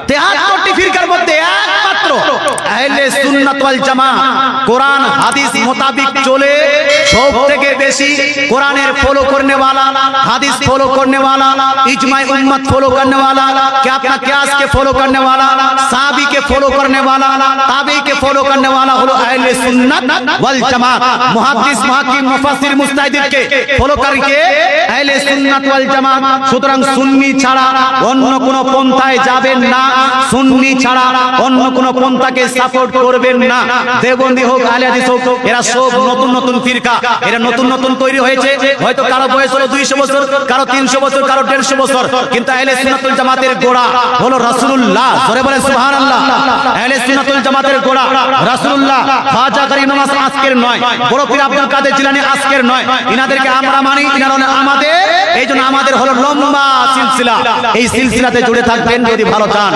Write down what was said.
73টি ফিরকার মধ্যে একমাত্র আহলে সুন্নাত ওয়াল জামাত কোরআন হাদিস মোতাবিক চলে সবথেকে বেশি কোরআনের ফলো करने वाला, হাদিস ফলো करने वाला, इजमाए उम्मत फॉलो करने वाला, क्या अपना कियास के फॉलो करने वाला, साहबी के फॉलो करने वाला, ताबी के फॉलो करने वाला হলো আহলে সুন্নাত ওয়াল জামাত। মুহাদ্দিস মুহাক্কিম মুফাসসির মুজতাহিদিন কে ফলো করকে আহলে সুন্নাত ওয়াল জামাত। সুতরাং সুন্নি ছাড়া অন্য কোন পন্থায় যাবেন না, সুন্নি ছাড়া অন্য কোন পন্থাকে সাপোর্ট করবেন না। দেওবন্দি হোক, আহলে হাদিস হোক, এরা সব নতুন নতুন ফিরকা, এরা নতুন নতুন তৈরি হয়েছে। হয়তো কারো বয়স হলো 200 বছর, কারো 300 বছর, কারো 150 বছর, কিন্তু আহলে সুন্নাত ওয়াল জামাতের গোড়া হলো রাসূলুল্লাহ। জোরে বলেন সুবহানাল্লাহ। আহলে সুন্নাত ওয়াল জামাতের গোড়া রাসূলুল্লাহ। খাজা গরিব নওয়াজ আজকের নয়, বড় পীর আব্দুল কাদের জিলানী আজকের নয়। ইনাদেরকে আমরা মানি, ইনারা হলো আমাদের। এইজন্য আমাদের হলো লম্বা সিলসিলা, এই সিলসিলাতে জুড়ে থাকবেন যদি ভালো চান।